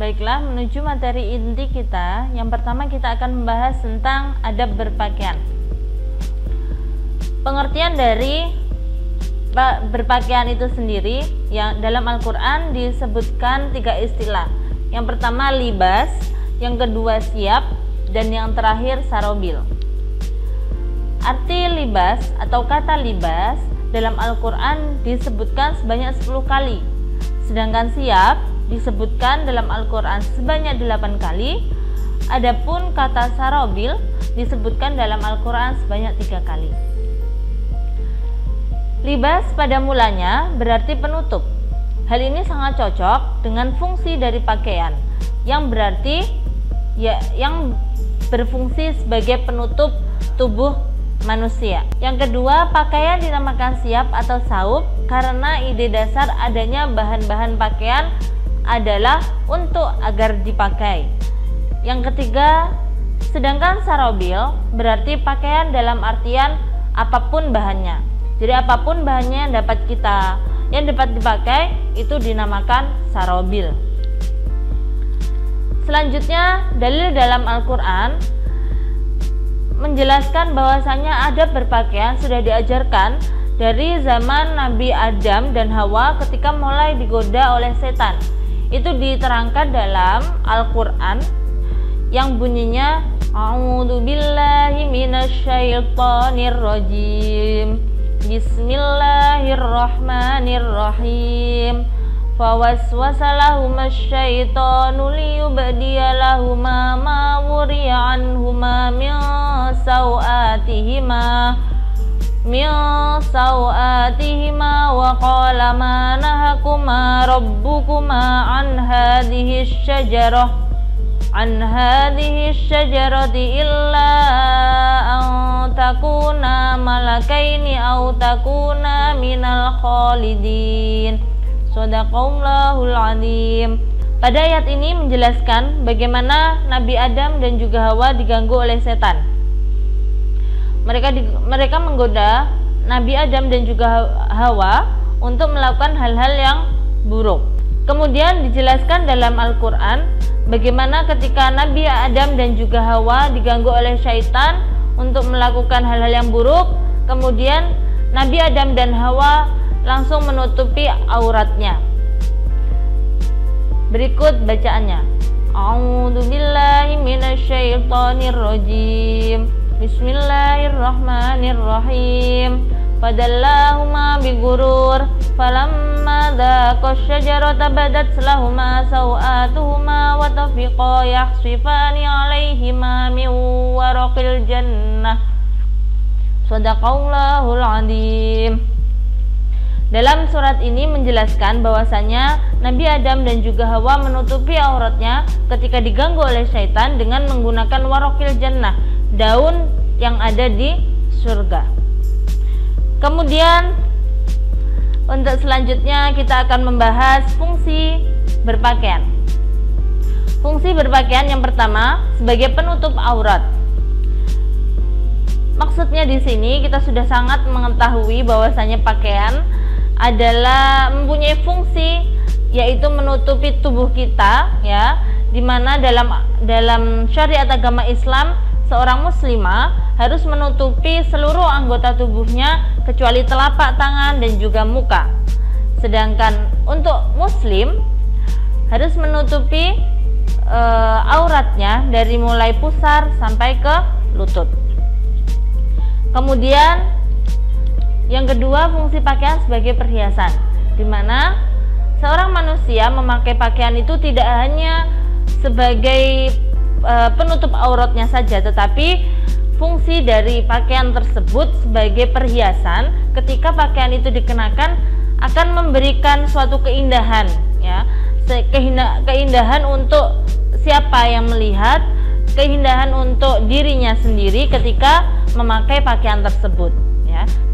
Baiklah, menuju materi inti kita. Yang pertama kita akan membahas tentang adab berpakaian. Pengertian dari berpakaian itu sendiri, yang dalam Al-Quran disebutkan 3 istilah. Yang pertama libas, yang kedua siap, dan yang terakhir sarobil. Arti libas atau kata libas dalam Al-Quran disebutkan sebanyak 10 kali, sedangkan siap disebutkan dalam Al-Quran sebanyak 8 kali. Adapun kata sarobil disebutkan dalam Al-Quran sebanyak 3 kali. Libas pada mulanya berarti penutup. Hal ini sangat cocok dengan fungsi dari pakaian yang berarti yang berfungsi sebagai penutup tubuh manusia. Yang kedua, pakaian dinamakan siap atau saub karena ide dasar adanya bahan-bahan pakaian adalah untuk agar dipakai. Yang ketiga, sedangkan sarobil berarti pakaian dalam artian apapun bahannya. Jadi apapun bahannya yang dapat dipakai itu dinamakan sarobil. Selanjutnya, dalil dalam Al-Quran menjelaskan bahwasanya adab berpakaian sudah diajarkan dari zaman Nabi Adam dan Hawa ketika mulai digoda oleh setan. Itu diterangkan dalam Al-Quran yang bunyinya A'udzubillahi minasyaitonirrajim. Bismillahirrahmanirrahim. Fawaswasa lahuma syaitanu liyubdiya lahuma ma wuriya anhuma min sawatihima wa qala ma nahakuma rabbukuma an hadhihi syajarati illa an takuna malakaini aw takuna minal khalidin. Shadaqallahul azim. Pada ayat ini menjelaskan bagaimana Nabi Adam dan juga Hawa diganggu oleh setan. Mereka menggoda Nabi Adam dan juga Hawa untuk melakukan hal-hal yang buruk. Kemudian dijelaskan dalam Al-Quran bagaimana ketika Nabi Adam dan juga Hawa diganggu oleh syaitan untuk melakukan hal-hal yang buruk, kemudian Nabi Adam dan Hawa langsung menutupi auratnya. Berikut bacaannya. A'udzubillahi minasyaitonirrajim. Bismillahirrahmanirrahim. Fadallahuma bigurur falamma dhaqa syajarata badat lahuma sawatuhuma wa tafiqa yakhsifani alaihima min waraqil jannah. Shadaqallahul azim. Dalam surat ini menjelaskan bahwasanya Nabi Adam dan juga Hawa menutupi auratnya ketika diganggu oleh syaitan dengan menggunakan waraqil jannah, daun yang ada di surga. Kemudian untuk selanjutnya kita akan membahas fungsi berpakaian. Fungsi berpakaian yang pertama sebagai penutup aurat. Maksudnya di sini kita sudah sangat mengetahui bahwasanya pakaian adalah mempunyai fungsi yaitu menutupi tubuh kita, ya, dimana dalam syariat agama Islam seorang muslimah harus menutupi seluruh anggota tubuhnya kecuali telapak tangan dan juga muka. Sedangkan untuk muslim harus menutupi auratnya dari mulai pusar sampai ke lutut. Kemudian yang kedua, fungsi pakaian sebagai perhiasan, di mana seorang manusia memakai pakaian itu tidak hanya sebagai penutup auratnya saja, tetapi fungsi dari pakaian tersebut sebagai perhiasan. Ketika pakaian itu dikenakan akan memberikan suatu keindahan, ya, keindahan untuk siapa yang melihat, keindahan untuk dirinya sendiri ketika memakai pakaian tersebut.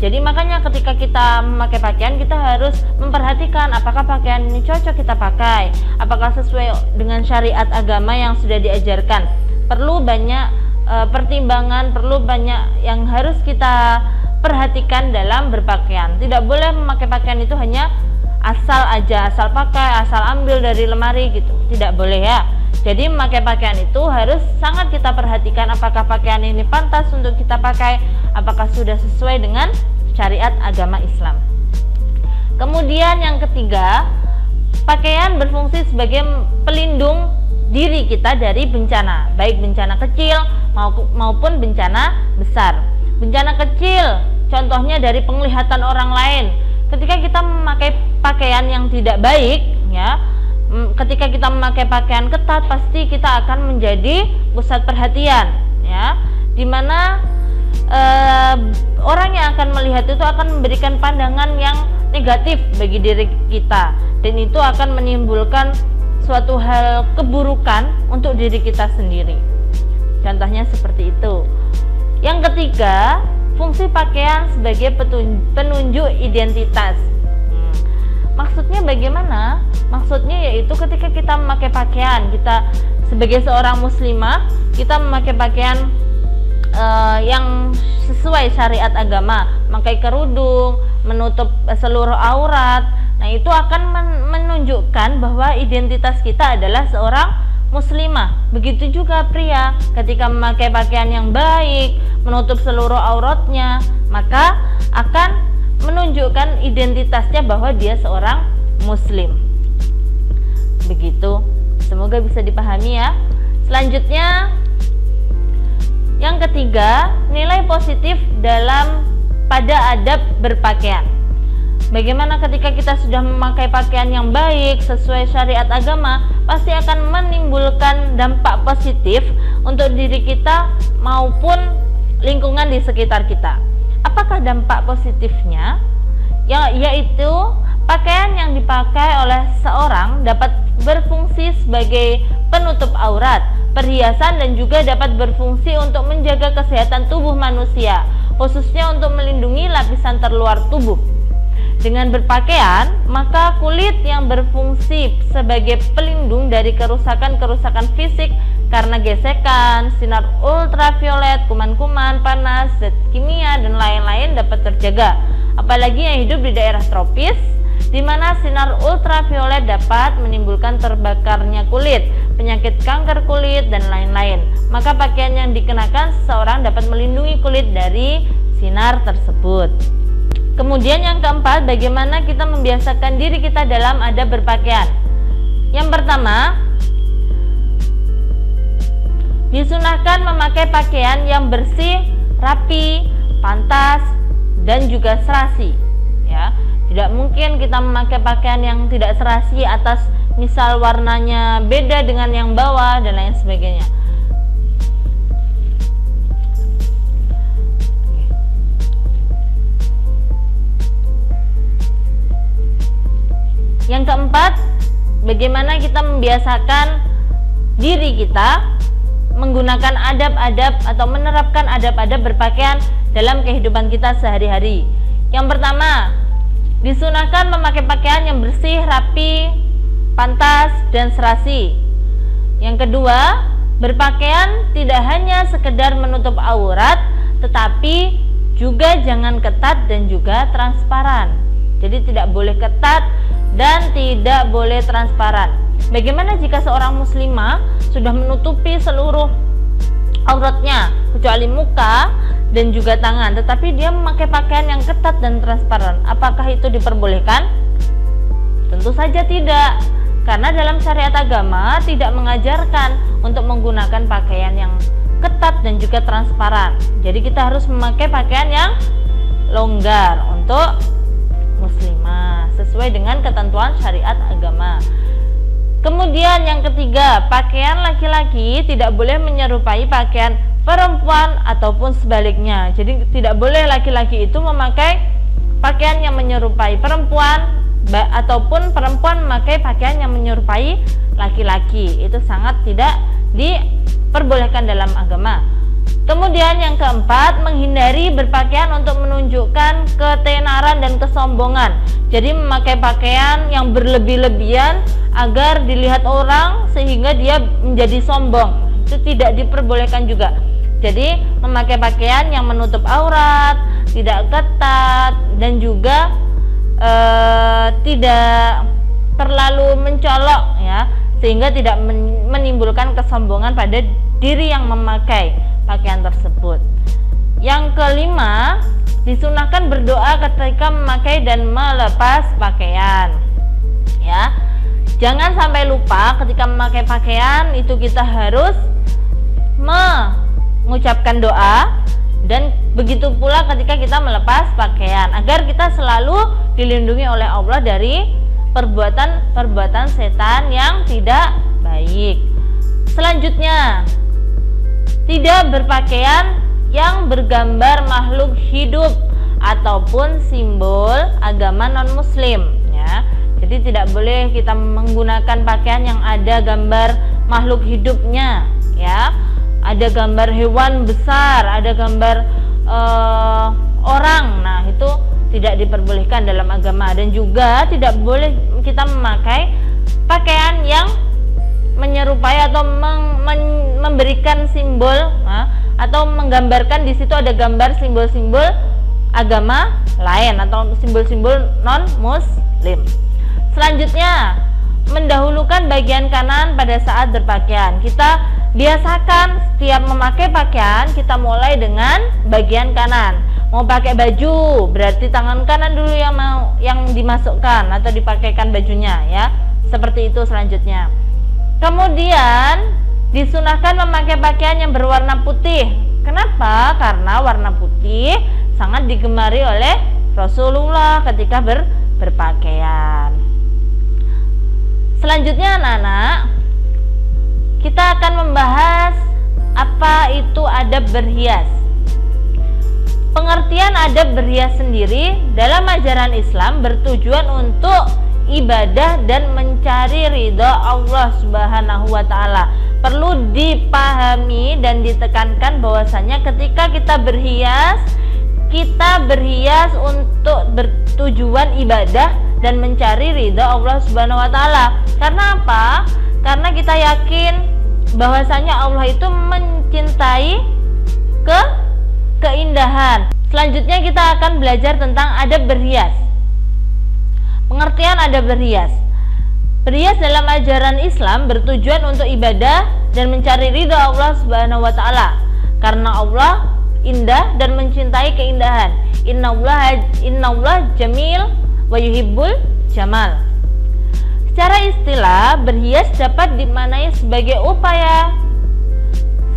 Jadi makanya ketika kita memakai pakaian kita harus memperhatikan apakah pakaian ini cocok kita pakai, apakah sesuai dengan syariat agama yang sudah diajarkan. Perlu banyak pertimbangan, perlu banyak yang harus kita perhatikan dalam berpakaian. Tidak boleh memakai pakaian itu hanya asal aja, asal pakai, asal ambil dari lemari gitu, tidak boleh ya. Jadi memakai pakaian itu harus sangat kita perhatikan apakah pakaian ini pantas untuk kita pakai, apakah sudah sesuai dengan syariat agama Islam. Kemudian yang ketiga, pakaian berfungsi sebagai pelindung diri kita dari bencana, baik bencana kecil maupun bencana besar. Bencana kecil contohnya dari penglihatan orang lain. Ketika kita memakai pakaian yang tidak baik ya, ketika kita memakai pakaian ketat, pasti kita akan menjadi pusat perhatian ya, dimana orang yang akan melihat itu akan memberikan pandangan yang negatif bagi diri kita, dan itu akan menimbulkan suatu hal keburukan untuk diri kita sendiri. Contohnya seperti itu. Yang ketiga, fungsi pakaian sebagai penunjuk identitas. Maksudnya bagaimana? Maksudnya yaitu ketika kita memakai pakaian, kita sebagai seorang muslimah, kita memakai pakaian yang sesuai syariat agama, memakai kerudung, menutup seluruh aurat. Nah, itu akan menunjukkan bahwa identitas kita adalah seorang muslimah. Begitu juga pria, ketika memakai pakaian yang baik, menutup seluruh auratnya, maka akan menunjukkan identitasnya bahwa dia seorang muslim. Begitu, semoga bisa dipahami ya. Selanjutnya, yang ketiga, nilai positif pada adab berpakaian. Bagaimana ketika kita sudah memakai pakaian yang baik sesuai syariat agama, pasti akan menimbulkan dampak positif untuk diri kita maupun lingkungan di sekitar kita. Apakah dampak positifnya? Yaitu pakaian yang dipakai oleh seorang dapat berfungsi sebagai penutup aurat, perhiasan, dan juga dapat berfungsi untuk menjaga kesehatan tubuh manusia, khususnya untuk melindungi lapisan terluar tubuh. Dengan berpakaian, maka kulit yang berfungsi sebagai pelindung dari kerusakan-kerusakan fisik karena gesekan, sinar ultraviolet, kuman-kuman, panas, zat kimia, dan lain-lain dapat terjaga. Apalagi yang hidup di daerah tropis, di mana sinar ultraviolet dapat menimbulkan terbakarnya kulit, penyakit kanker kulit, dan lain-lain. Maka pakaian yang dikenakan seseorang dapat melindungi kulit dari sinar tersebut. Kemudian yang keempat, bagaimana kita membiasakan diri kita dalam adab berpakaian. Yang pertama, disunahkan memakai pakaian yang bersih, rapi, pantas, dan juga serasi ya. Tidak mungkin kita memakai pakaian yang tidak serasi atas misal warnanya beda dengan yang bawah dan lain sebagainya. Yang keempat, bagaimana kita membiasakan diri kita menggunakan adab-adab atau menerapkan adab-adab berpakaian dalam kehidupan kita sehari-hari. Yang pertama, disunahkan memakai pakaian yang bersih, rapi, pantas, dan serasi. Yang kedua, berpakaian tidak hanya sekedar menutup aurat, tetapi juga jangan ketat dan juga transparan. Jadi tidak boleh ketat dan tidak boleh transparan. Bagaimana jika seorang muslimah sudah menutupi seluruh auratnya kecuali muka dan juga tangan, tetapi dia memakai pakaian yang ketat dan transparan? Apakah itu diperbolehkan? Tentu saja tidak, karena dalam syariat agama tidak mengajarkan untuk menggunakan pakaian yang ketat dan juga transparan. Jadi kita harus memakai pakaian yang longgar untuk muslimah sesuai dengan ketentuan syariat agama. Kemudian yang ketiga, pakaian laki-laki tidak boleh menyerupai pakaian perempuan ataupun sebaliknya. Jadi tidak boleh laki-laki itu memakai pakaian yang menyerupai perempuan ataupun perempuan memakai pakaian yang menyerupai laki-laki. Itu sangat tidak diperbolehkan dalam agama. Kemudian yang keempat, menghindari berpakaian untuk menunjukkan ketenaran dan kesombongan. Jadi memakai pakaian yang berlebih-lebihan agar dilihat orang sehingga dia menjadi sombong, itu tidak diperbolehkan juga. Jadi memakai pakaian yang menutup aurat, tidak ketat, dan juga tidak terlalu mencolok ya, sehingga tidak menimbulkan kesombongan pada diri yang memakai pakaian tersebut. Yang kelima, disunahkan berdoa ketika memakai dan melepas pakaian ya. Jangan sampai lupa ketika memakai pakaian itu kita harus mengucapkan doa, dan begitu pula ketika kita melepas pakaian, agar kita selalu dilindungi oleh Allah dari perbuatan-perbuatan setan yang tidak baik. Selanjutnya, tidak berpakaian yang bergambar makhluk hidup ataupun simbol agama non-muslim ya. Jadi tidak boleh kita menggunakan pakaian yang ada gambar makhluk hidupnya ya. Ada gambar hewan besar, ada gambar orang. Nah, itu tidak diperbolehkan dalam agama. Dan juga tidak boleh kita memakai pakaian yang menyerupai atau memberikan simbol atau menggambarkan di situ ada gambar simbol-simbol agama lain atau simbol-simbol non-muslim. Selanjutnya, mendahulukan bagian kanan pada saat berpakaian. Kita biasakan setiap memakai pakaian kita mulai dengan bagian kanan. Mau pakai baju berarti tangan kanan dulu yang dimasukkan atau dipakaikan bajunya ya. Seperti itu selanjutnya. Kemudian disunahkan memakai pakaian yang berwarna putih. Kenapa? Karena warna putih sangat digemari oleh Rasulullah ketika berpakaian. Selanjutnya anak-anak, kita akan membahas apa itu adab berhias. Pengertian adab berhias sendiri dalam ajaran Islam bertujuan untuk ibadah dan mencari ridha Allah Subhanahu wa Ta'ala. Perlu dipahami dan ditekankan bahwasanya ketika kita berhias untuk bertujuan ibadah dan mencari ridha Allah Subhanahu wa Ta'ala. Karena apa? Karena kita yakin bahwasanya Allah itu mencintai keindahan. Selanjutnya kita akan belajar tentang adab berhias. Pengertian adab berhias. Berhias dalam ajaran Islam bertujuan untuk ibadah dan mencari ridha Allah Subhanahu wa Ta'ala. Karena Allah indah dan mencintai keindahan. Innallaha jamil wa yuhibbul jamal. Secara istilah, berhias dapat dimaknai sebagai upaya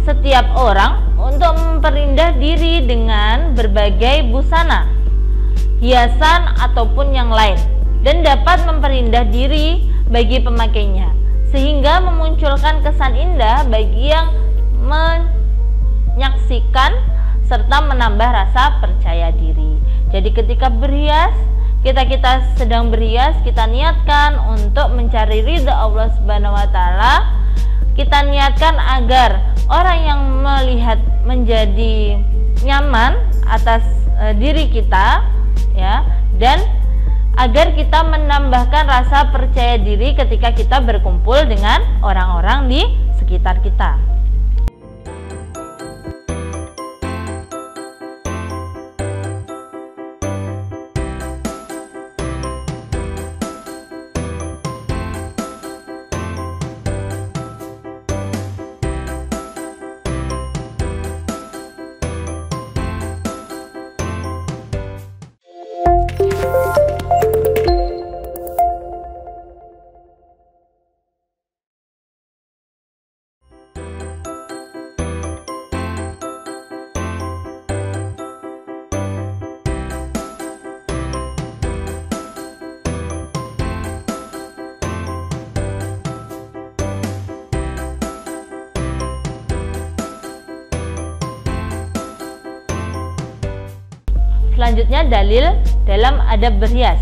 setiap orang untuk memperindah diri dengan berbagai busana, hiasan ataupun yang lain, dan dapat memperindah diri bagi pemakainya, sehingga memunculkan kesan indah bagi yang menyaksikan serta menambah rasa percaya diri. Jadi ketika berhias, kita sedang berhias, kita niatkan untuk mencari ridha Allah Subhanahu wa Ta'ala. Kita niatkan agar orang yang melihat menjadi nyaman atas diri kita ya, dan agar kita menambahkan rasa percaya diri ketika kita berkumpul dengan orang-orang di sekitar kita. Selanjutnya dalil dalam adab berhias.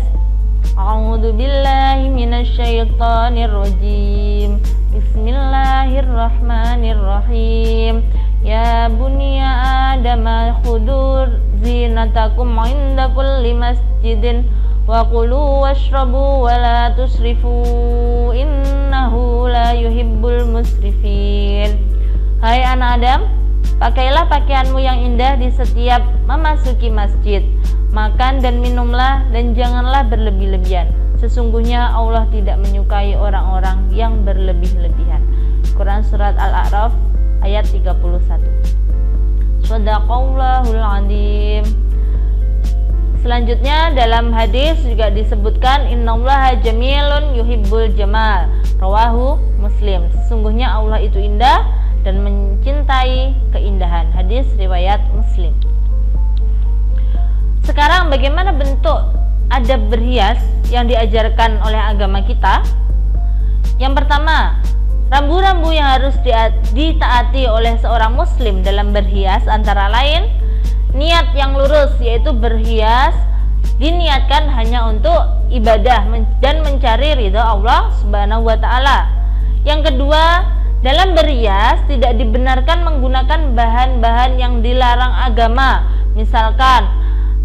A'udzubillahi minasyaitonirrajim. Bismillahirrahmanirrahim. Ya bunya adama khudur zinatakum 'inda kulli masjidin wa kulu washrabu wa la tusrifu innahu la yuhibbul musrifin. Hai anak Adam, pakailah pakaianmu yang indah di setiap memasuki masjid. Makan dan minumlah dan janganlah berlebih-lebihan. Sesungguhnya Allah tidak menyukai orang-orang yang berlebih-lebihan. Quran Surat Al-A'raf ayat 31. Shadaqallahul Azim. Selanjutnya dalam hadis juga disebutkan innallaha jamilun yuhibbul jamal. Rawahu Muslim. Sesungguhnya Allah itu indah dan mencintai keindahan. Hadis riwayat Muslim. Sekarang bagaimana bentuk adab berhias yang diajarkan oleh agama kita? Yang pertama, rambu-rambu yang harus ditaati oleh seorang muslim dalam berhias antara lain niat yang lurus, yaitu berhias diniatkan hanya untuk ibadah dan mencari ridha Allah Subhanahu wa taala. Yang kedua, dalam berhias tidak dibenarkan menggunakan bahan-bahan yang dilarang agama. Misalkan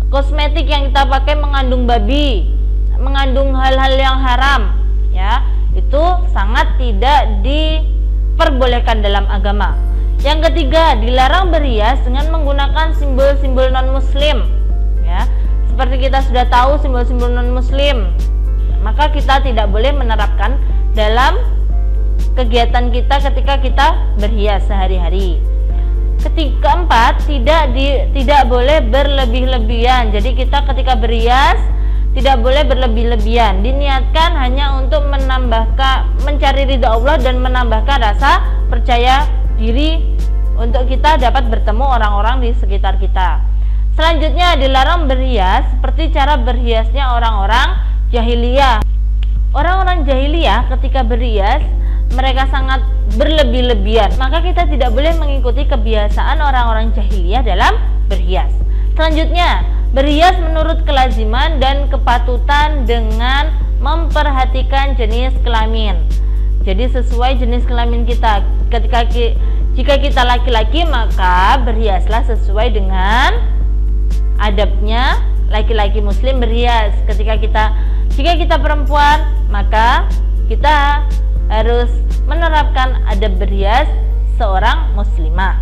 kosmetik yang kita pakai mengandung babi, mengandung hal-hal yang haram, ya, itu sangat tidak diperbolehkan dalam agama. Yang ketiga, dilarang berhias dengan menggunakan simbol-simbol non-muslim, ya. Seperti kita sudah tahu simbol-simbol non-muslim, maka kita tidak boleh menerapkan dalam kegiatan kita ketika kita berhias sehari-hari. Keempat, tidak boleh berlebih-lebihan. Jadi kita ketika berhias tidak boleh berlebih-lebihan. Diniatkan hanya untuk mencari ridha Allah dan menambahkan rasa percaya diri untuk kita dapat bertemu orang-orang di sekitar kita. Selanjutnya dilarang berhias seperti cara berhiasnya orang-orang jahiliyah. Orang-orang jahiliyah ketika berhias mereka sangat berlebih-lebihan, maka kita tidak boleh mengikuti kebiasaan orang-orang jahiliyah dalam berhias. Selanjutnya, berhias menurut kelaziman dan kepatutan dengan memperhatikan jenis kelamin. Jadi sesuai jenis kelamin kita. Jika kita laki-laki, maka berhiaslah sesuai dengan adabnya laki-laki muslim berhias. Jika kita perempuan, maka kita harus menerapkan adab berhias seorang muslimah.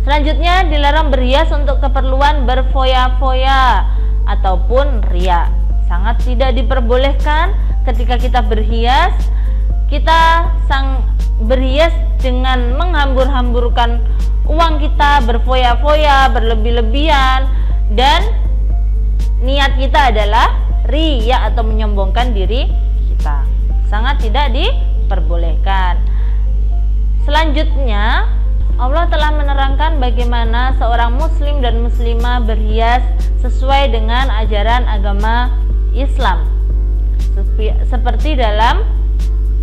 Selanjutnya, dilarang berhias untuk keperluan berfoya-foya ataupun riya. Sangat tidak diperbolehkan ketika kita berhias, kita berhias dengan menghambur-hamburkan uang kita, berfoya-foya, berlebih-lebihan, dan niat kita adalah riya atau menyombongkan diri kita. Sangat tidak diperbolehkan. Selanjutnya, Allah telah menerangkan bagaimana seorang muslim dan muslimah berhias sesuai dengan ajaran agama Islam. Seperti dalam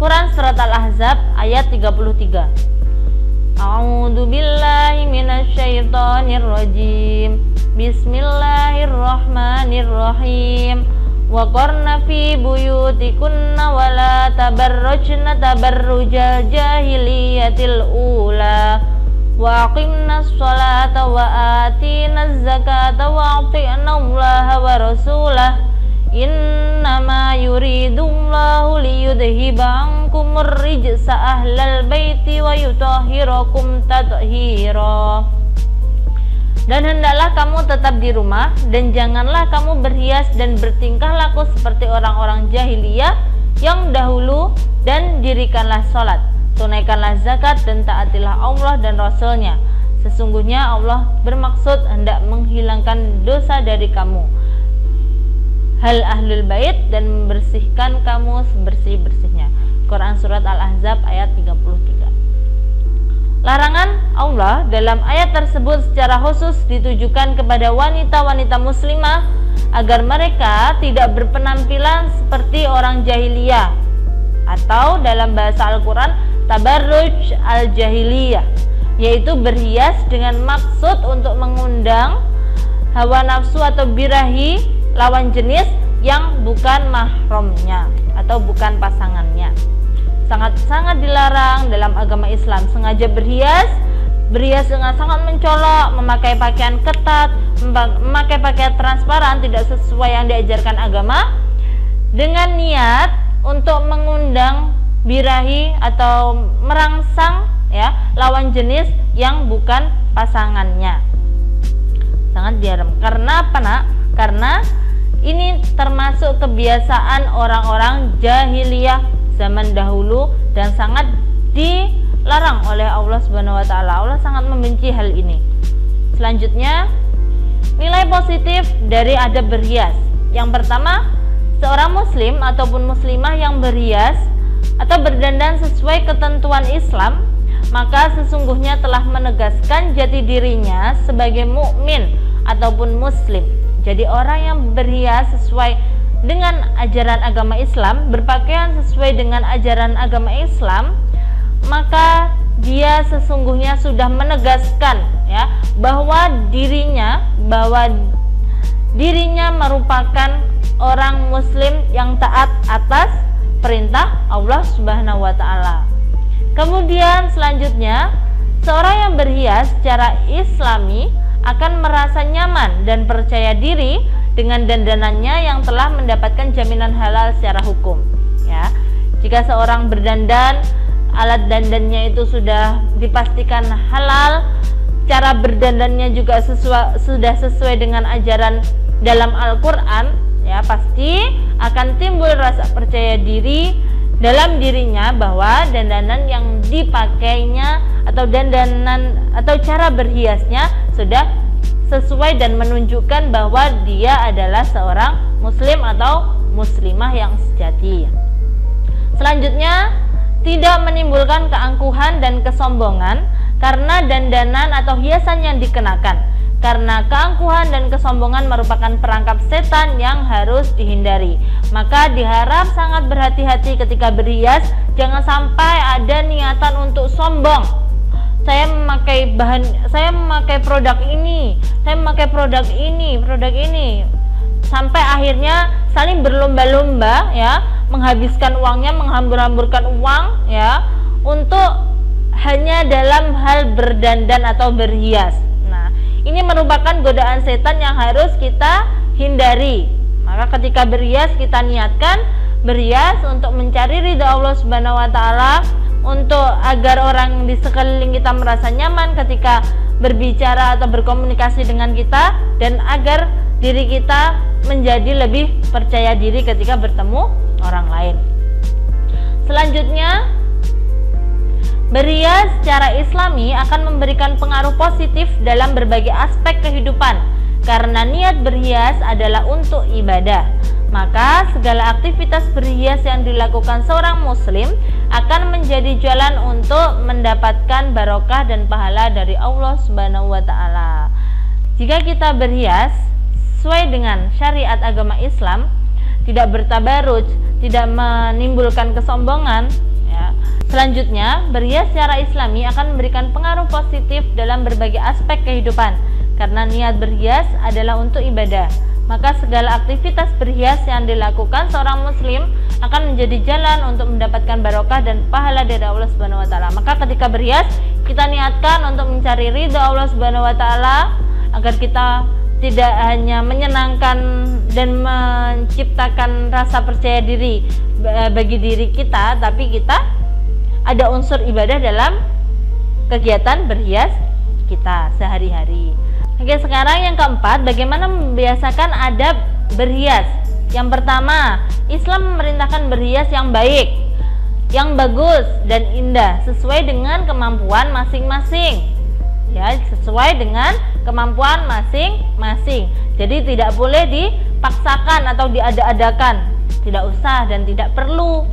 Quran Surat Al-Ahzab ayat 33. A'udzu billahi minasyaitonir rajim. Bismillahirrahmanirrahim. Wa qarna fi buyutikunna wa la tabarrujna tabarrujal jahiliyatil ula wa aqimnas sholata wa atinaz zakata wa ati'na Allaha wa rasulah innama yuridullahu liyudhiba ankumur rijsa ahlal baiti wa yutahhirakum tathira. Dan hendaklah kamu tetap di rumah dan janganlah kamu berhias dan bertingkah laku seperti orang-orang jahiliyah yang dahulu, dan dirikanlah sholat, tunaikanlah zakat, dan taatilah Allah dan Rasulnya. Sesungguhnya Allah bermaksud hendak menghilangkan dosa dari kamu, hal ahlul bait, dan membersihkan kamu sebersih-bersihnya. Quran Surat Al-Ahzab ayat 33. Larangan Allah dalam ayat tersebut secara khusus ditujukan kepada wanita-wanita muslimah agar mereka tidak berpenampilan seperti orang jahiliyah, atau dalam bahasa Al-Quran tabarruj al-jahiliyah, yaitu berhias dengan maksud untuk mengundang hawa nafsu atau birahi lawan jenis yang bukan mahramnya atau bukan pasangannya. Sangat-sangat dilarang dalam agama Islam sengaja berhias dengan sangat mencolok, memakai pakaian ketat, memakai pakaian transparan tidak sesuai yang diajarkan agama, dengan niat untuk mengundang birahi atau merangsang lawan jenis yang bukan pasangannya. sangat diharam. Karena apa, Nak? Karena ini termasuk kebiasaan orang-orang jahiliyah zaman dahulu dan sangat dilarang oleh Allah Subhanahu wa taala. Allah sangat membenci hal ini. Selanjutnya, nilai positif dari adab berhias. Yang pertama, seorang muslim ataupun muslimah yang berhias atau berdandan sesuai ketentuan Islam, maka sesungguhnya telah menegaskan jati dirinya sebagai mukmin ataupun muslim. Jadi orang yang berhias sesuai dengan ajaran agama Islam, berpakaian sesuai dengan ajaran agama Islam, maka dia sesungguhnya sudah menegaskan ya bahwa dirinya merupakan orang muslim yang taat atas perintah Allah Subhanahu wa taala. Kemudian selanjutnya, seorang yang berhias secara islami akan merasa nyaman dan percaya diri dengan dandanannya yang telah mendapatkan jaminan halal secara hukum ya. Jika seorang berdandan, alat dandannya itu sudah dipastikan halal, cara berdandannya juga sudah sesuai dengan ajaran dalam Al-Qur'an ya, pasti akan timbul rasa percaya diri dalam dirinya bahwa dandanan yang dipakainya atau cara berhiasnya sudah sesuai dan menunjukkan bahwa dia adalah seorang muslim atau muslimah yang sejati. Selanjutnya, tidak menimbulkan keangkuhan dan kesombongan karena dandanan atau hiasan yang dikenakan. Karena keangkuhan dan kesombongan merupakan perangkap setan yang harus dihindari. Maka diharap sangat berhati-hati ketika berhias, jangan sampai ada niatan untuk sombong. Saya memakai produk ini, produk ini, sampai akhirnya saling berlomba-lomba ya, menghabiskan uangnya, menghambur-hamburkan uang ya, untuk hanya dalam hal berdandan atau berhias. Nah, ini merupakan godaan setan yang harus kita hindari. Maka ketika berhias, kita niatkan berhias untuk mencari ridha Allah Subhanahu wa taala, untuk agar orang di sekeliling kita merasa nyaman ketika berbicara atau berkomunikasi dengan kita, dan agar diri kita menjadi lebih percaya diri ketika bertemu orang lain. Selanjutnya, berhias secara islami akan memberikan pengaruh positif dalam berbagai aspek kehidupan karena niat berhias adalah untuk ibadah. Maka segala aktivitas berhias yang dilakukan seorang muslim akan menjadi jalan untuk mendapatkan barokah dan pahala dari Allah Subhanahu wa taala. Jika kita berhias sesuai dengan syariat agama Islam, tidak bertabaruj, tidak menimbulkan kesombongan ya. Selanjutnya, berhias secara islami akan memberikan pengaruh positif dalam berbagai aspek kehidupan karena niat berhias adalah untuk ibadah. Maka segala aktivitas berhias yang dilakukan seorang muslim akan menjadi jalan untuk mendapatkan barokah dan pahala dari Allah Subhanahu wa taala. Maka ketika berhias, kita niatkan untuk mencari ridha Allah Subhanahu wa taala, agar kita tidak hanya menyenangkan dan menciptakan rasa percaya diri bagi diri kita, tapi kita ada unsur ibadah dalam kegiatan berhias kita sehari-hari. Oke, sekarang yang keempat, bagaimana membiasakan adab berhias. Yang pertama, Islam memerintahkan berhias yang baik, yang bagus dan indah sesuai dengan kemampuan masing-masing. Ya, sesuai dengan kemampuan masing-masing. Jadi tidak boleh dipaksakan atau diada-adakan. Tidak usah dan tidak perlu.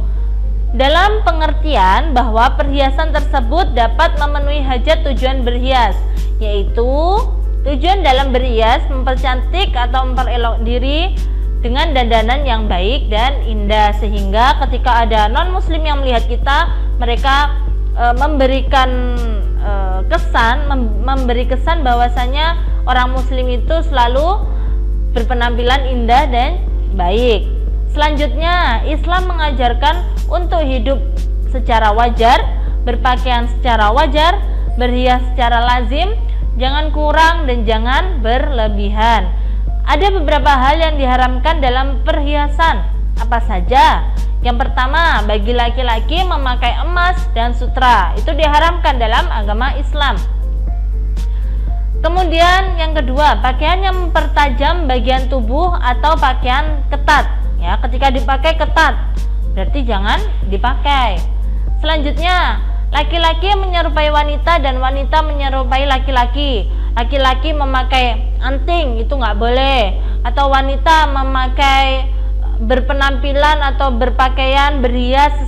Dalam pengertian bahwa perhiasan tersebut dapat memenuhi hajat tujuan berhias, yaitu tujuan dalam berhias mempercantik atau memperelok diri dengan dandanan yang baik dan indah, sehingga ketika ada non muslim yang melihat kita, mereka memberikan memberi kesan bahwasanya orang muslim itu selalu berpenampilan indah dan baik. Selanjutnya, Islam mengajarkan untuk hidup secara wajar, berpakaian secara wajar, berhias secara lazim, jangan kurang dan jangan berlebihan. Ada beberapa hal yang diharamkan dalam perhiasan. Apa saja? Yang pertama, bagi laki-laki memakai emas dan sutra. Itu diharamkan dalam agama Islam. Kemudian yang kedua, pakaian yang mempertajam bagian tubuh atau pakaian ketat. Ya, ketika dipakai ketat, berarti jangan dipakai. Selanjutnya, laki-laki menyerupai wanita dan wanita menyerupai laki-laki. Laki-laki memakai anting, itu nggak boleh. Atau wanita memakai berpenampilan atau berpakaian berhias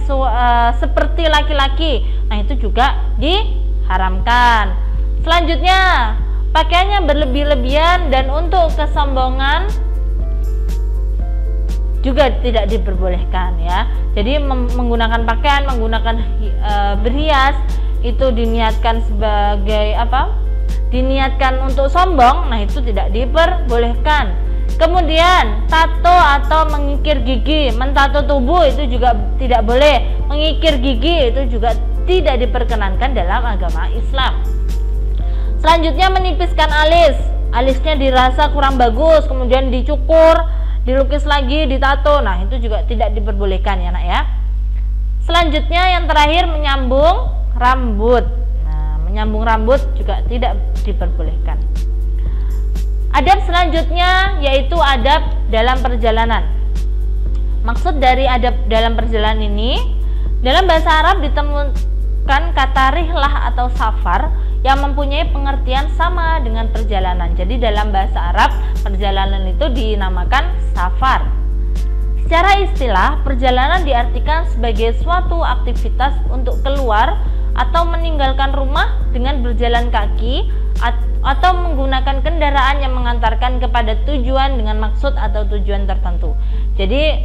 seperti laki-laki. Nah, itu juga diharamkan. Selanjutnya, pakaiannya berlebih-lebihan dan untuk kesombongan juga tidak diperbolehkan ya. Jadi menggunakan pakaian, menggunakan berhias itu diniatkan sebagai apa? Diniatkan untuk sombong, nah itu tidak diperbolehkan. Kemudian tato atau mengikir gigi, mentato tubuh itu juga tidak boleh. Mengikir gigi itu juga tidak diperkenankan dalam agama Islam. Selanjutnya menipiskan alis, alisnya dirasa kurang bagus, kemudian dicukur, dilukis lagi, ditato, nah itu juga tidak diperbolehkan ya nak ya. Selanjutnya yang terakhir menyambung rambut, nah menyambung rambut juga tidak diperbolehkan. Adab selanjutnya yaitu adab dalam perjalanan. Maksud dari adab dalam perjalanan ini, dalam bahasa Arab ditemukan kata rihlah atau safar yang mempunyai pengertian sama dengan perjalanan. Jadi dalam bahasa Arab perjalanan itu dinamakan safar. Secara istilah, perjalanan diartikan sebagai suatu aktivitas untuk keluar atau meninggalkan rumah dengan berjalan kaki atau menggunakan kendaraan yang mengantarkan kepada tujuan dengan maksud atau tujuan tertentu. Jadi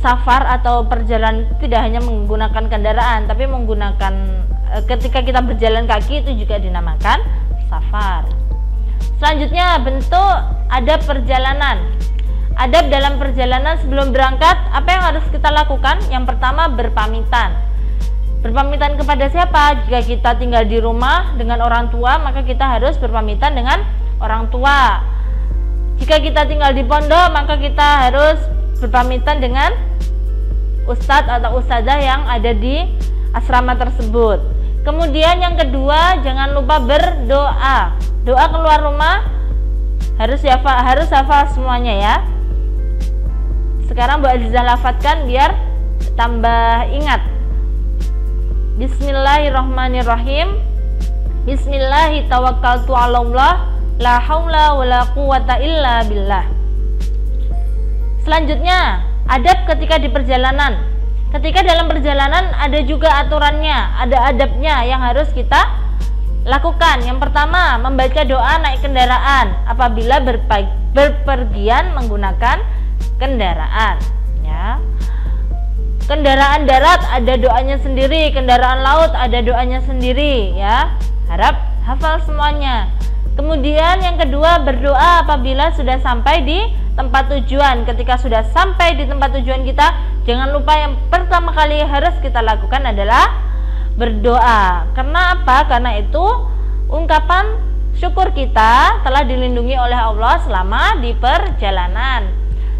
safar atau perjalanan tidak hanya menggunakan kendaraan, tapi menggunakan ketika kita berjalan kaki itu juga dinamakan safar. Selanjutnya bentuk adab perjalanan. Adab dalam perjalanan sebelum berangkat, apa yang harus kita lakukan? Yang pertama berpamitan. Berpamitan kepada siapa? Jika kita tinggal di rumah dengan orang tua, maka kita harus berpamitan dengan orang tua. Jika kita tinggal di pondok, maka kita harus berpamitan dengan ustadz atau ustadzah yang ada di asrama tersebut. Kemudian yang kedua, jangan lupa berdoa. Doa keluar rumah harus hafal semuanya ya. Sekarang Bu Azizah lafadzkan biar tambah ingat. Bismillahirrahmanirrahim. Bismillahi tawakkaltu 'alallah, la haula wala quwata illa billah. Selanjutnya, adab ketika di perjalanan. Ketika dalam perjalanan ada juga aturannya, ada adabnya yang harus kita lakukan. Yang pertama, membaca doa naik kendaraan apabila berpergian menggunakan kendaraan ya. Kendaraan darat ada doanya sendiri, kendaraan laut ada doanya sendiri ya. Harap hafal semuanya. Kemudian yang kedua, berdoa apabila sudah sampai di tempat tujuan. Ketika sudah sampai di tempat tujuan kita, jangan lupa yang pertama kali harus kita lakukan adalah berdoa. Karena apa? Karena itu ungkapan syukur kita telah dilindungi oleh Allah selama di perjalanan.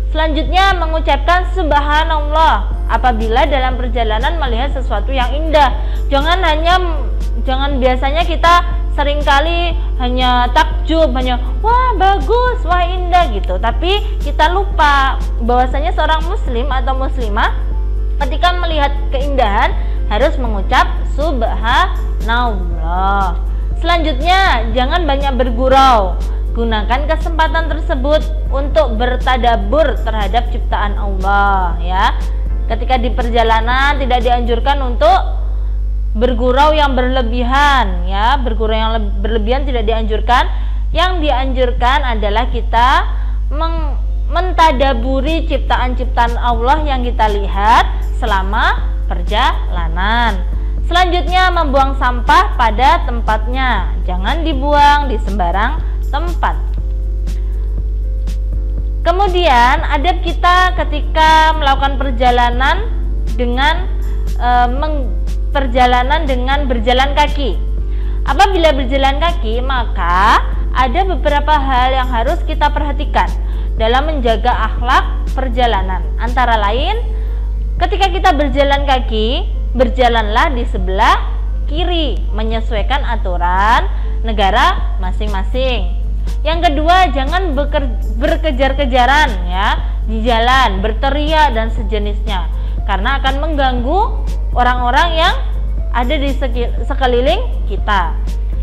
Selanjutnya mengucapkan subhanallah apabila dalam perjalanan melihat sesuatu yang indah. Jangan biasanya kita seringkali hanya takjub, hanya wah bagus, wah indah gitu. Tapi kita lupa bahwasanya seorang muslim atau muslimah ketika melihat keindahan harus mengucap subhanallah. Selanjutnya, jangan banyak bergurau. Gunakan kesempatan tersebut untuk bertadabbur terhadap ciptaan Allah ya. Ketika di perjalanan tidak dianjurkan untuk bergurau yang berlebihan ya. Bergurau yang berlebihan tidak dianjurkan. Yang dianjurkan adalah kita mentadaburi ciptaan-ciptaan Allah yang kita lihat selama perjalanan. Selanjutnya, membuang sampah pada tempatnya. Jangan dibuang di sembarang tempat. Kemudian adab kita ketika melakukan perjalanan dengan berjalan kaki. Apabila berjalan kaki, maka ada beberapa hal yang harus kita perhatikan dalam menjaga akhlak perjalanan. Antara lain, ketika kita berjalan kaki, berjalanlah di sebelah kiri menyesuaikan aturan negara masing-masing. Yang kedua, jangan berkejar-kejaran ya di jalan, berteriak dan sejenisnya, karena akan mengganggu orang-orang yang ada di sekeliling kita.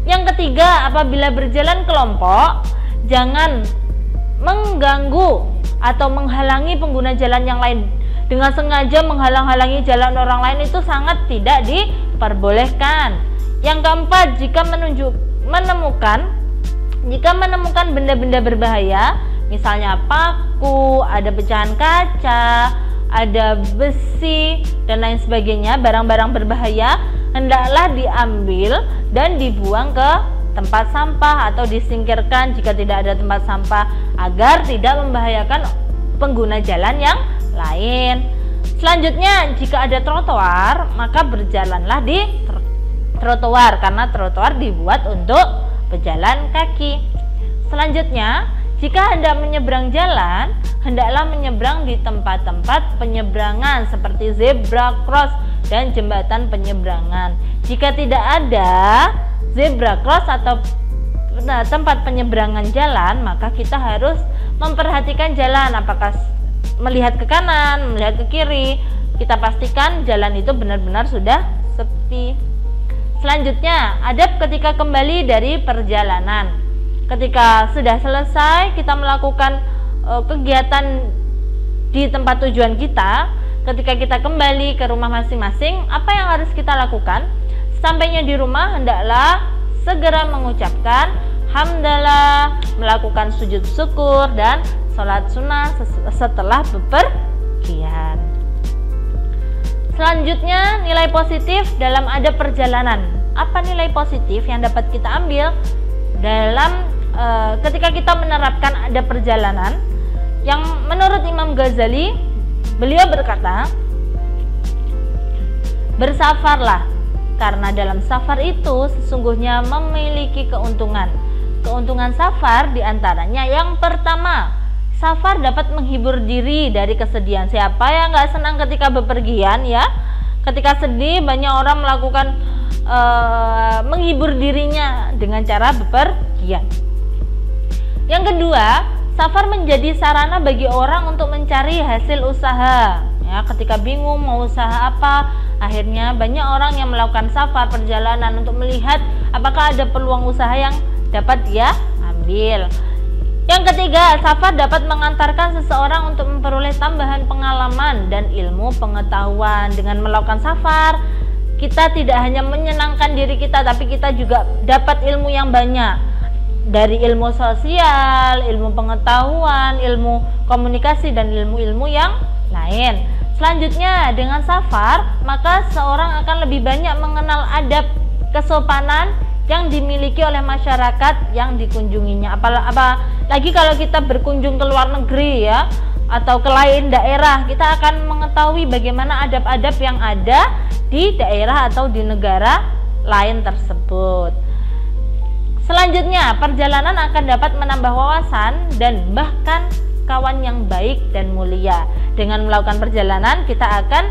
Yang ketiga, apabila berjalan kelompok, jangan mengganggu atau menghalangi pengguna jalan yang lain. Dengan sengaja menghalang-halangi jalan orang lain itu sangat tidak diperbolehkan. Yang keempat, jika menemukan benda-benda berbahaya, misalnya paku, ada pecahan kaca, ada besi dan lain sebagainya, barang-barang berbahaya, hendaklah diambil dan dibuang ke tempat sampah atau disingkirkan jika tidak ada tempat sampah, agar tidak membahayakan pengguna jalan yang lain. Selanjutnya, jika ada trotoar, maka berjalanlah di trotoar, karena trotoar dibuat untuk pejalan kaki. Selanjutnya, jika hendak menyeberang jalan, hendaklah menyeberang di tempat-tempat penyeberangan seperti zebra cross dan jembatan penyeberangan. Jika tidak ada zebra cross atau tempat penyeberangan jalan, maka kita harus memperhatikan jalan, apakah melihat ke kanan, melihat ke kiri. Kita pastikan jalan itu benar-benar sudah sepi. Selanjutnya, adab ketika kembali dari perjalanan. Ketika sudah selesai kita melakukan kegiatan di tempat tujuan kita, ketika kita kembali ke rumah masing-masing, apa yang harus kita lakukan? Sampainya di rumah, hendaklah segera mengucapkan hamdalah, melakukan sujud syukur dan sholat sunnah setelah bepergian. Selanjutnya, nilai positif dalam adab perjalanan. Apa nilai positif yang dapat kita ambil dalam ketika kita menerapkan adab perjalanan? Yang menurut Imam Ghazali, beliau berkata, bersafarlah, karena dalam safar itu sesungguhnya memiliki keuntungan. Keuntungan safar diantaranya yang pertama, safar dapat menghibur diri dari kesedihan. Siapa yang nggak senang ketika bepergian ya? Ketika sedih, banyak orang melakukan menghibur dirinya dengan cara bepergian. Yang kedua, safar menjadi sarana bagi orang untuk mencari hasil usaha. Ya, ketika bingung mau usaha apa, akhirnya banyak orang yang melakukan safar perjalanan untuk melihat apakah ada peluang usaha yang dapat dia ambil. Yang ketiga, safar dapat mengantarkan seseorang untuk memperoleh tambahan pengalaman dan ilmu pengetahuan. Dengan melakukan safar, kita tidak hanya menyenangkan diri kita, tapi kita juga dapat ilmu yang banyak. Dari ilmu sosial, ilmu pengetahuan, ilmu komunikasi, dan ilmu-ilmu yang lain. Selanjutnya, dengan safar, maka seorang akan lebih banyak mengenal adab kesopanan yang dimiliki oleh masyarakat yang dikunjunginya. Apalagi kalau kita berkunjung ke luar negeri ya, atau ke lain daerah, kita akan mengetahui bagaimana adab-adab yang ada di daerah atau di negara lain tersebut. Selanjutnya, perjalanan akan dapat menambah wawasan dan bahkan kawan yang baik dan mulia. Dengan melakukan perjalanan, kita akan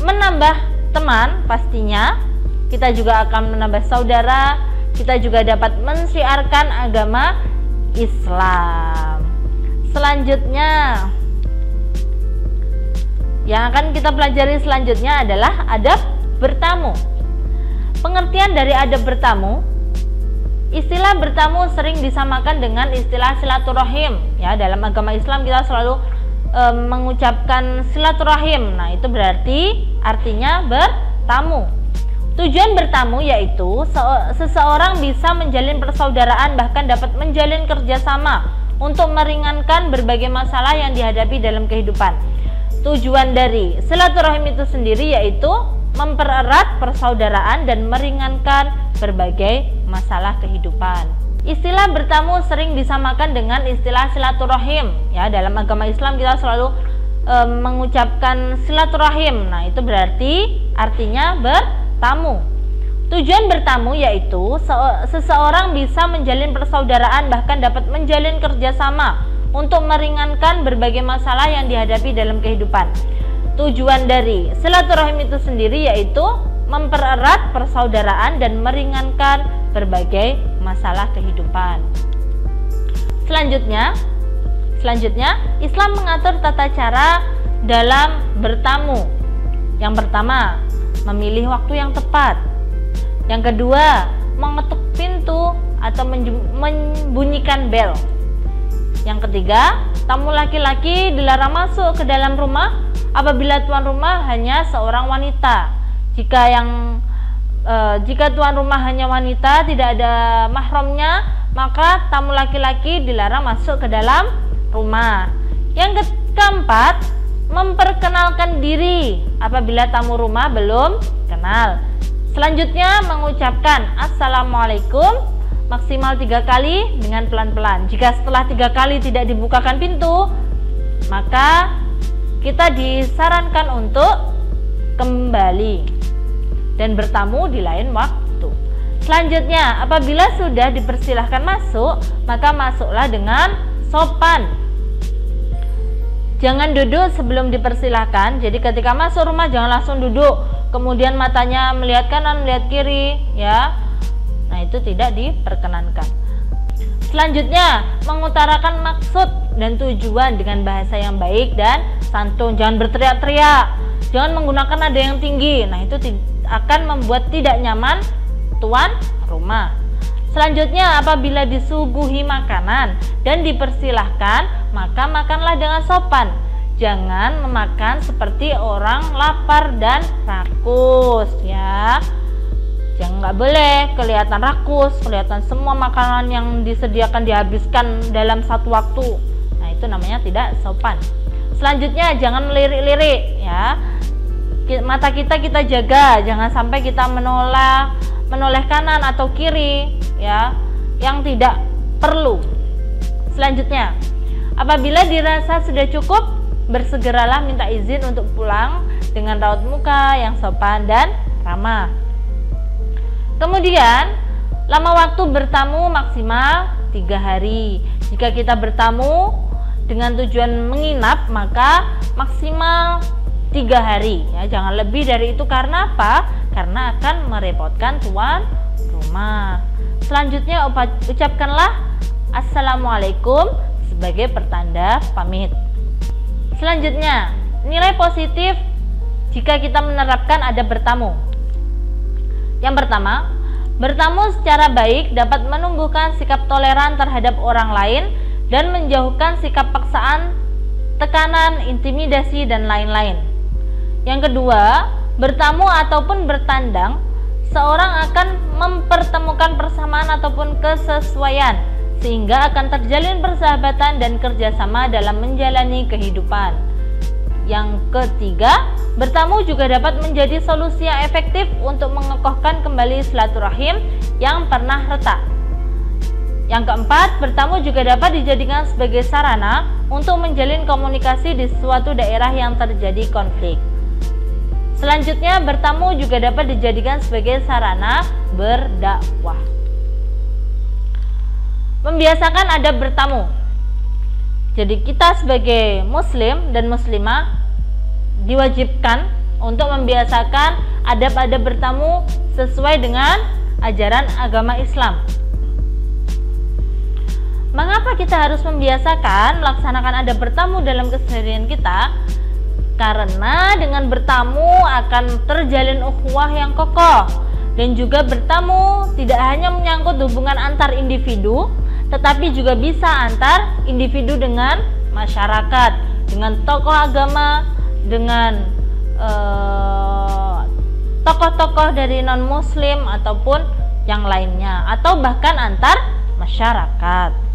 menambah teman pastinya. Kita juga akan menambah saudara. Kita juga dapat mensiarkan agama Islam. Selanjutnya, yang akan kita pelajari selanjutnya adalah adab bertamu. Pengertian dari adab bertamu, istilah bertamu sering disamakan dengan istilah silaturahim. Ya, dalam agama Islam kita selalu mengucapkan silaturahim. Nah, itu berarti artinya bertamu. Tujuan bertamu yaitu seseorang bisa menjalin persaudaraan, bahkan dapat menjalin kerjasama untuk meringankan berbagai masalah yang dihadapi dalam kehidupan. Tujuan dari silaturahim itu sendiri yaitu mempererat persaudaraan dan meringankan berbagai masalah kehidupan. Istilah bertamu sering disamakan dengan istilah silaturahim. Ya, dalam agama Islam kita selalu mengucapkan silaturahim. Nah, itu berarti artinya bertamu. Tujuan bertamu yaitu seseorang bisa menjalin persaudaraan, bahkan dapat menjalin kerjasama untuk meringankan berbagai masalah yang dihadapi dalam kehidupan. Tujuan dari silaturahim itu sendiri yaitu mempererat persaudaraan dan meringankan berbagai masalah kehidupan. Selanjutnya Islam mengatur tata cara dalam bertamu. Yang pertama, memilih waktu yang tepat. Yang kedua, mengetuk pintu atau membunyikan bel. Yang ketiga, tamu laki-laki dilarang masuk ke dalam rumah apabila tuan rumah hanya seorang wanita. Jika tuan rumah hanya wanita, tidak ada mahramnya, maka tamu laki-laki dilarang masuk ke dalam rumah. Yang keempat, memperkenalkan diri apabila tamu rumah belum kenal. Selanjutnya, mengucapkan Assalamualaikum maksimal 3 kali dengan pelan-pelan. Jika setelah 3 kali tidak dibukakan pintu, maka kita disarankan untuk kembali dan bertamu di lain waktu. Selanjutnya, apabila sudah dipersilahkan masuk, maka masuklah dengan sopan. Jangan duduk sebelum dipersilahkan. Jadi ketika masuk rumah jangan langsung duduk, kemudian matanya melihat kanan, melihat kiri, ya. Nah, itu tidak diperkenankan. Selanjutnya, mengutarakan maksud dan tujuan dengan bahasa yang baik dan santun. Jangan berteriak-teriak, jangan menggunakan nada yang tinggi. Nah, itu akan membuat tidak nyaman tuan rumah. Selanjutnya, apabila disuguhi makanan dan dipersilahkan, maka makanlah dengan sopan. Jangan memakan seperti orang lapar dan rakus, ya. Jangan, nggak boleh kelihatan rakus, kelihatan semua makanan yang disediakan dihabiskan dalam satu waktu. Nah, itu namanya tidak sopan. Selanjutnya, jangan melirik-lirik, ya. Mata kita jaga, jangan sampai kita menoleh kanan atau kiri, ya, yang tidak perlu. Selanjutnya, apabila dirasa sudah cukup, bersegeralah minta izin untuk pulang dengan raut muka yang sopan dan ramah. Kemudian, lama waktu bertamu maksimal 3 hari. Jika kita bertamu dengan tujuan menginap, maka maksimal 3 hari, ya, jangan lebih dari itu. Karena apa? Karena akan merepotkan tuan rumah. Selanjutnya, ucapkanlah Assalamualaikum sebagai pertanda pamit. Selanjutnya, nilai positif jika kita menerapkan adab bertamu. Yang pertama, bertamu secara baik dapat menumbuhkan sikap toleran terhadap orang lain dan menjauhkan sikap paksaan, tekanan, intimidasi, dan lain-lain. Yang kedua, bertamu ataupun bertandang, seorang akan mempertemukan persamaan ataupun kesesuaian, sehingga akan terjalin persahabatan dan kerjasama dalam menjalani kehidupan. Yang ketiga, bertamu juga dapat menjadi solusi yang efektif untuk mengokohkan kembali silaturahim yang pernah retak. Yang keempat, bertamu juga dapat dijadikan sebagai sarana untuk menjalin komunikasi di suatu daerah yang terjadi konflik. Selanjutnya, bertamu juga dapat dijadikan sebagai sarana berdakwah. Membiasakan adab bertamu. Jadi kita sebagai muslim dan muslimah diwajibkan untuk membiasakan adab-adab bertamu sesuai dengan ajaran agama Islam. Mengapa kita harus membiasakan melaksanakan adab bertamu dalam keseharian kita? Karena dengan bertamu akan terjalin ukhuwah yang kokoh, dan juga bertamu tidak hanya menyangkut hubungan antar individu, tetapi juga bisa antar individu dengan masyarakat, dengan tokoh agama, dengan tokoh-tokoh dari non-muslim ataupun yang lainnya, atau bahkan antar masyarakat.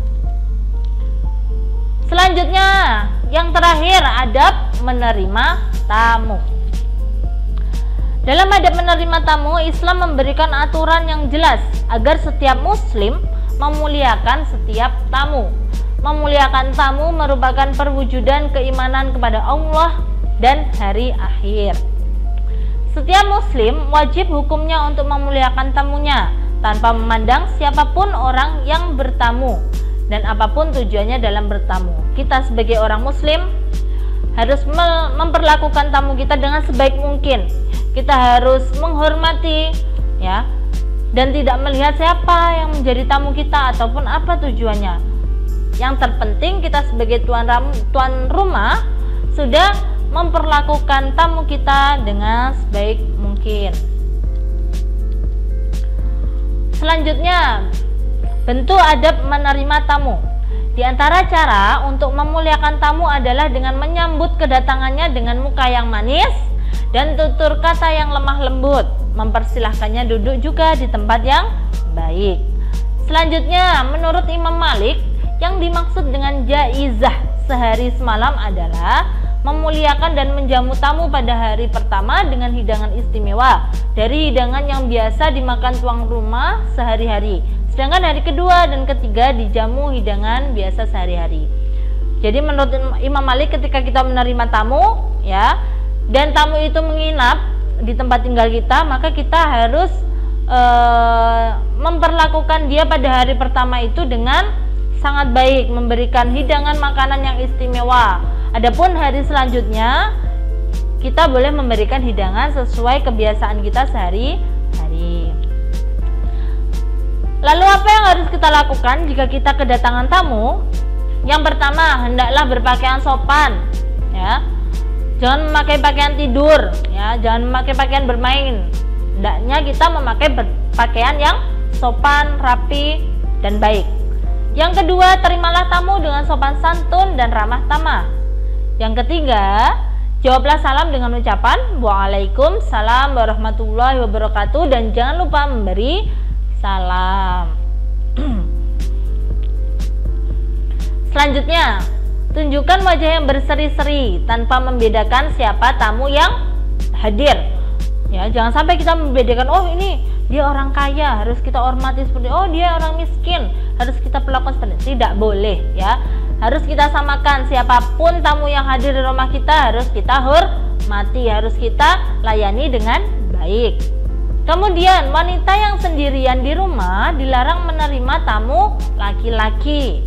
Selanjutnya, yang terakhir, adab menerima tamu. Dalam adab menerima tamu, Islam memberikan aturan yang jelas agar setiap muslim memuliakan setiap tamu. Memuliakan tamu merupakan perwujudan keimanan kepada Allah dan hari akhir. Setiap muslim wajib hukumnya untuk memuliakan tamunya tanpa memandang siapapun orang yang bertamu dan apapun tujuannya dalam bertamu. Kita sebagai orang muslim harus memperlakukan tamu kita dengan sebaik mungkin. Kita harus menghormati, ya, dan tidak melihat siapa yang menjadi tamu kita ataupun apa tujuannya. Yang terpenting kita sebagai tuan rumah sudah memperlakukan tamu kita dengan sebaik mungkin. Selanjutnya, bentuk adab menerima tamu. Di antara cara untuk memuliakan tamu adalah dengan menyambut kedatangannya dengan muka yang manis dan tutur kata yang lemah lembut, mempersilahkannya duduk juga di tempat yang baik. Selanjutnya, menurut Imam Malik, yang dimaksud dengan jaizah sehari semalam adalah memuliakan dan menjamu tamu pada hari pertama dengan hidangan istimewa dari hidangan yang biasa dimakan tuan rumah sehari-hari. Sedangkan hari kedua dan ketiga dijamu hidangan biasa sehari-hari. Jadi menurut Imam Malik, ketika kita menerima tamu ya, dan tamu itu menginap di tempat tinggal kita, maka kita harus memperlakukan dia pada hari pertama itu dengan sangat baik, memberikan hidangan makanan yang istimewa. Adapun hari selanjutnya kita boleh memberikan hidangan sesuai kebiasaan kita sehari-hari. Lalu apa yang harus kita lakukan jika kita kedatangan tamu? Yang pertama, hendaklah berpakaian sopan ya. Jangan memakai pakaian tidur ya, jangan memakai pakaian bermain. Hendaknya kita memakai pakaian yang sopan, rapi dan baik. Yang kedua, terimalah tamu dengan sopan santun dan ramah tamah. Yang ketiga, jawablah salam dengan ucapan Waalaikumsalam warahmatullahi wabarakatuh dan jangan lupa memberi salam. Selanjutnya, tunjukkan wajah yang berseri-seri tanpa membedakan siapa tamu yang hadir. Ya, jangan sampai kita membedakan, oh ini dia orang kaya, harus kita hormati seperti, oh dia orang miskin, harus kita perlakukan seperti. Tidak boleh ya. Harus kita samakan, siapapun tamu yang hadir di rumah kita harus kita hormati, harus kita layani dengan baik. Kemudian, wanita yang sendirian di rumah dilarang menerima tamu laki-laki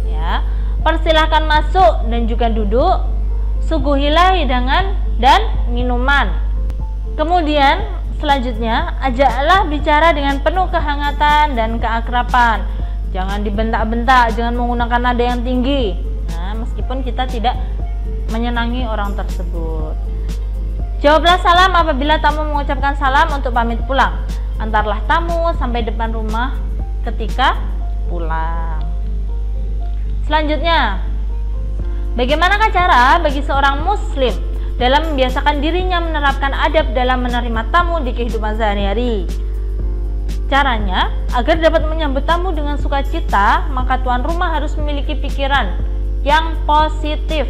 ya. Persilahkan masuk dan juga duduk, suguhilah hidangan dan minuman. Kemudian selanjutnya, ajaklah bicara dengan penuh kehangatan dan keakraban. Jangan dibentak-bentak, jangan menggunakan nada yang tinggi. Nah, meskipun kita tidak menyenangi orang tersebut. Jawablah salam apabila tamu mengucapkan salam untuk pamit pulang. Antarlah tamu sampai depan rumah ketika pulang. Selanjutnya, bagaimanakah cara bagi seorang muslim dalam membiasakan dirinya menerapkan adab dalam menerima tamu di kehidupan sehari-hari? Caranya, agar dapat menyambut tamu dengan sukacita, maka tuan rumah harus memiliki pikiran yang positif